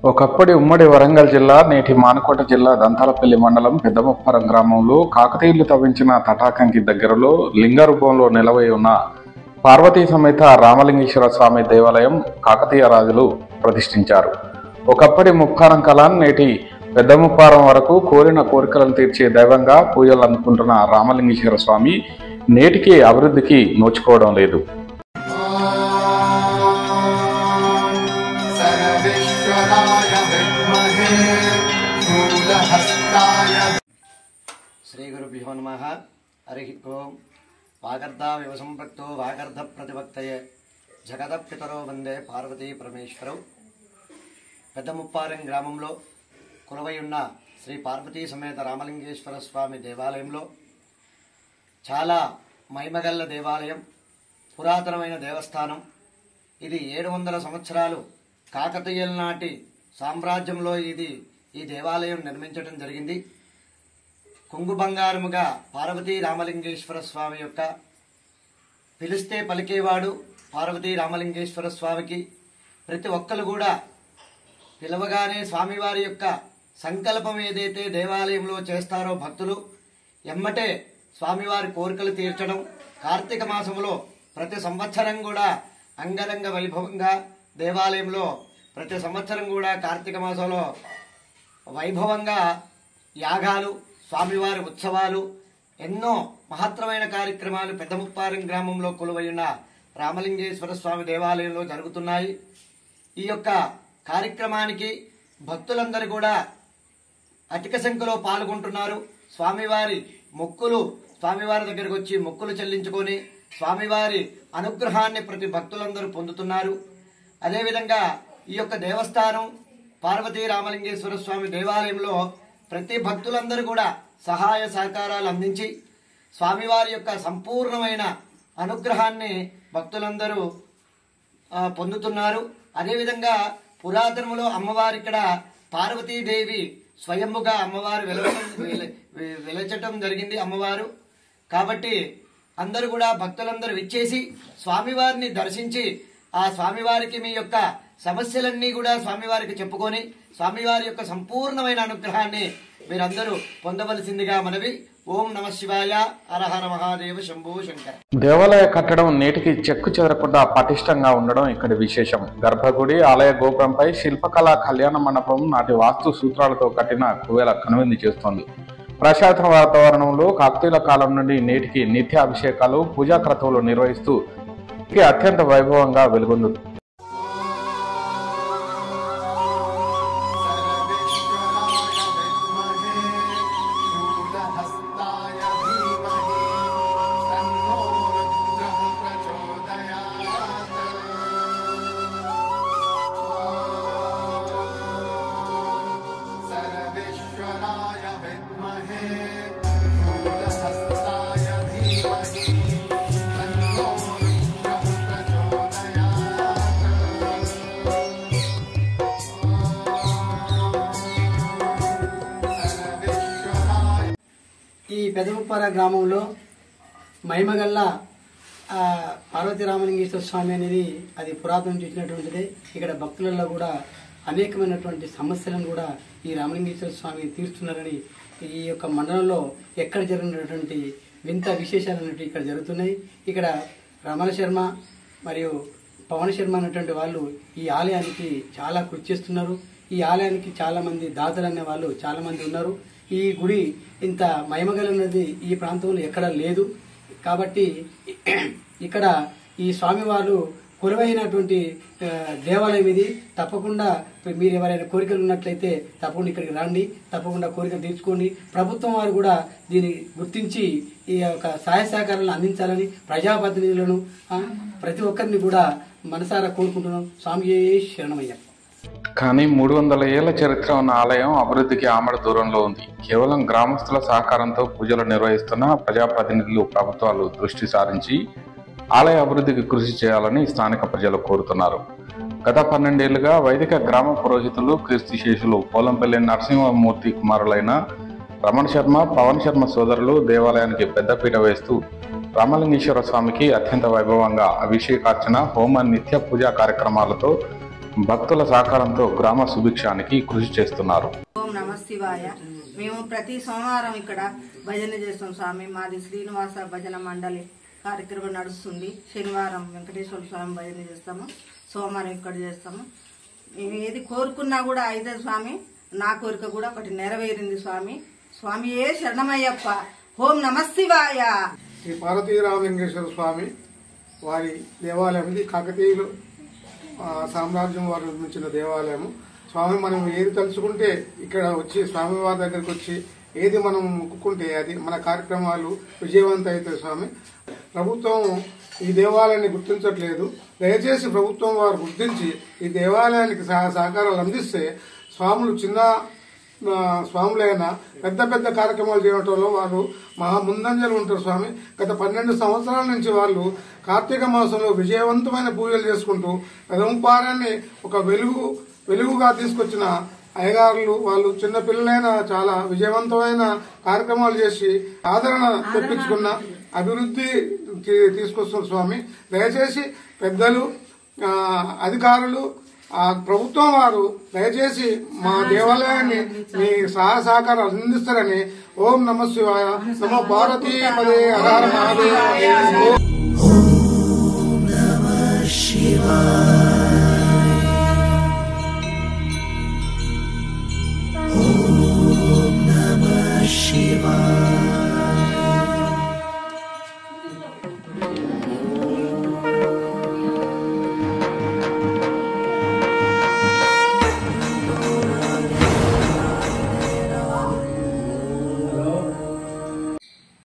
ఒకప్పటి ఉమ్మడి వరంగల్ జిల్లా, నేటి మానుకోట జిల్లా దంతాలపల్లి మండలం పెద్దముప్పారం గ్రామంలో కాకతీయులు తవ్వించిన తటాకంకి దగ్గరలో లింగ రూపంలో నిలవై ఉన్న పార్వతీ సమేత రామలింగేశ్వర స్వామి దేవాలయం కాకతీయ రాజులు ప్రతిష్ఠించారు. ఒకప్పటి ముప్పారం కలాన్ నేటి పెద్దముప్పారం వరకు కోరిన కోరికలను తీర్చే దైవంగా పూజలు అందుకుంటున్న రామలింగేశ్వర స్వామి నేటికి అభివృద్ధికి నోచుకోవడం లేదు. శ్రీ గురుభ్యో నమః. హరి ఓం. వాగర్ధావివ సంపృక్తో వాగర్ధ ప్రతిభక్తయే జగత పితరో వందే పార్వతీ పరమేశ్వరౌ. పెద్దముప్పారం గ్రామంలో కొలువై ఉన్న శ్రీ పార్వతీ సమేత రామలింగేశ్వర స్వామి దేవాలయంలో చాలా మహిమగల్ల దేవాలయం, పురాతనమైన దేవస్థానం. ఇది 700 సంవత్సరాలు కాకతీయుల నాటి సామ్రాజ్యంలో ఈ దేవాలయం నిర్మించడం జరిగింది. కొంగు బంగారముగా పార్వతీ రామలింగేశ్వర స్వామి యొక్క పిలిస్తే పలికేవాడు పార్వతీ రామలింగేశ్వర స్వామికి ప్రతి ఒక్కరు కూడా పిలవగానే స్వామివారి యొక్క సంకల్పం ఏదైతే దేవాలయంలో చేస్తారో భక్తులు ఎమ్మటే స్వామివారి కోరికలు తీర్చడం. కార్తీక మాసంలో ప్రతి సంవత్సరం కూడా అంగరంగ వైభవంగా దేవాలయంలో ప్రతి సంవత్సరం కూడా కార్తీక మాసంలో వైభవంగా యాగాలు, స్వామివారి ఉత్సవాలు, ఎన్నో మహత్తరమైన కార్యక్రమాలు పెద్దముప్పారం గ్రామంలో కొలువైన రామలింగేశ్వర స్వామి దేవాలయంలో జరుగుతున్నాయి. ఈ యొక్క కార్యక్రమానికి భక్తులందరూ కూడా అధిక సంఖ్యలో పాల్గొంటున్నారు. స్వామివారి దగ్గరకు వచ్చి మొక్కులు చెల్లించుకొని స్వామివారి అనుగ్రహాన్ని ప్రతి భక్తులందరూ పొందుతున్నారు. అదేవిధంగా ఈ యొక్క దేవస్థానం పార్వతీ రామలింగేశ్వర స్వామి దేవాలయంలో ప్రతి భక్తులందరూ కూడా సహాయ సహకారాలు అందించి స్వామివారి యొక్క సంపూర్ణమైన అనుగ్రహాన్ని భక్తులందరూ పొందుతున్నారు. అదేవిధంగా పురాతనములో అమ్మవారి ఇక్కడ పార్వతీదేవి స్వయంభుగా అమ్మవారు వెలచటం జరిగింది అమ్మవారు. కాబట్టి అందరూ కూడా భక్తులందరూ విచ్చేసి స్వామివారిని దర్శించి ఆ స్వామివారికి మీ యొక్క సమస్యలన్నీ కూడా స్వామివారికి చెప్పుకొని స్వామివారి యొక్క సంపూర్ణమైన అనుగ్రహాన్ని మీరందరూ పొందవలసిందిగా మనవి. ఓం నమ శివాయ. హరహర మహాదేవ శంభో శంకర. దేవాలయ కట్టడం నేటికి చెక్కు చెదరకుండా పటిష్టంగా ఉండడం ఇక్కడి విశేషం. గర్భగుడి, ఆలయ గోపురంపై శిల్పకళా కళ్యాణ మండపం నాటి వాస్తు సూత్రాలతో కట్టిన కువేల కనువిందు చేస్తోంది. ప్రశాంత వాతావరణంలో కాకతీయుల కాలం నుండి నేటికి నిత్య అభిషేకాలు, పూజా క్రతువులు నిర్వహిస్తూ అత్యంత వైభవంగా వెలుగొందుతుంది. ఈ పెద్దముప్పారం గ్రామంలో మహిమగల్ల పార్వతీ రామలింగేశ్వర స్వామి అనేది అది పురాతనం చూసినటువంటిదే. ఇక్కడ భక్తులలో కూడా అనేకమైనటువంటి సమస్యలను కూడా ఈ రామలింగేశ్వర స్వామి తీరుస్తున్నారని ఈ యొక్క మండలంలో ఎక్కడ జరిగినటువంటి వింత విశేషాలు అనేవి ఇక్కడ జరుగుతున్నాయి. ఇక్కడ రమణ శర్మ మరియు పవన్ శర్మ అనేటువంటి వాళ్ళు ఈ ఆలయానికి చాలా కృషి చేస్తున్నారు. ఈ ఆలయానికి చాలా మంది దాతలు అనే వాళ్ళు చాలా మంది ఉన్నారు. ఈ గుడి ఇంత మహిమగలన్నది ఈ ప్రాంతంలో ఎక్కడ లేదు. కాబట్టి ఇక్కడ ఈ స్వామివారు కొలువైనటువంటి దేవాలయం ఇది. తప్పకుండా మీరు ఎవరైనా కోరికలు ఉన్నట్లయితే తప్పకుండా ఇక్కడికి రండి, తప్పకుండా కోరికలు తీర్చుకోండి. ప్రభుత్వం వారు కూడా దీన్ని గుర్తించి ఈ యొక్క సహాయ సహకారాలను అందించాలని ప్రజాప్రతినిధులను ప్రతి ఒక్కరిని కూడా మనసారా కోరుకుంటున్నాం. స్వామి శరణమయ్య. కానీ 300 ఏళ్ల చరిత్ర ఉన్న ఆలయం అభివృద్ధికి ఆమడ దూరంలో ఉంది. కేవలం గ్రామస్తుల సహకారంతో పూజలు నిర్వహిస్తున్న ప్రజాప్రతినిధులు, ప్రభుత్వాలు దృష్టి సారించి ఆలయ అభివృద్ధికి కృషి చేయాలని స్థానిక ప్రజలు కోరుతున్నారు. గత 12 ఏళ్లుగా వైదిక గ్రామ పురోహితులు, కీర్తిశేషులు పోలంపల్లి నరసింహమూర్తి కుమారులైన రమణ శర్మ, పవన్ శర్మ సోదరులు దేవాలయానికి పెద్దపీట వేస్తూ రామలింగేశ్వర స్వామికి అత్యంత వైభవంగా అభిషేకార్చన, హోమ, నిత్య పూజా కార్యక్రమాలతో భక్తుల సహకారంతో గ్రామ సుభిక్షానికి కృషి చేస్తున్నారు. ఓం నమ శివాయ. మేము ప్రతి సోమవారం ఇక్కడ భజన చేస్తాం స్వామి. మాది శ్రీనివాస భజన మండలి కార్యక్రమం నడుస్తుంది. శనివారం వెంకటేశ్వర స్వామి భజన చేస్తాము, సోమవారం ఇక్కడ చేస్తాము. మేము ఏది కోరుకున్నా కూడా అయితే స్వామి, నా కోరిక కూడా ఒకటి నెరవేరింది స్వామి. స్వామియే శరణమయ్యప్ప. ఓం నమ శివాయ. శ్రీ పార్వతీ రామలింగేశ్వర స్వామి వారి దేవాలయం ఇది. కాకతీయులు సామ్రాజ్యం వారు నిర్మించిన దేవాలయము. స్వామి మనం ఏది తలుచుకుంటే ఇక్కడ వచ్చి స్వామివారి దగ్గరికి వచ్చి ఏది మనం మొక్కుకుంటే అది మన కార్యక్రమాలు విజయవంతం అవుతాయి స్వామి. ప్రభుత్వం ఈ దేవాలయాన్ని గుర్తించట్లేదు. దయచేసి ప్రభుత్వం వారు గుర్తించి ఈ దేవాలయానికి సహకారాలు అందిస్తే స్వాములు చిన్న స్వాములైనా పెద్ద పెద్ద కార్యక్రమాలు చేయడంలో వారు మహా ముందంజలు ఉంటారు స్వామి. గత 12 సంవత్సరాల నుంచి వాళ్ళు కార్తీక మాసంలో విజయవంతమైన పూజలు చేసుకుంటూ పెదముపారాన్ని ఒక వెలుగుగా తీసుకొచ్చిన అయ్యగారులు వాళ్ళు చిన్న పిల్లలైన చాలా విజయవంతమైన కార్యక్రమాలు చేసి ఆదరణ తెప్పించుకున్న అభివృద్ధి తీసుకొస్తున్నారు స్వామి. దయచేసి పెద్దలు, అధికారులు, ప్రభుత్వం వారు దయచేసి మా దేవాలయాన్ని మీ సహకారాలు అందిస్తారని. ఓం నమ శివాయ. నమో పార్వతీ పదే హర హర మహాదేవ.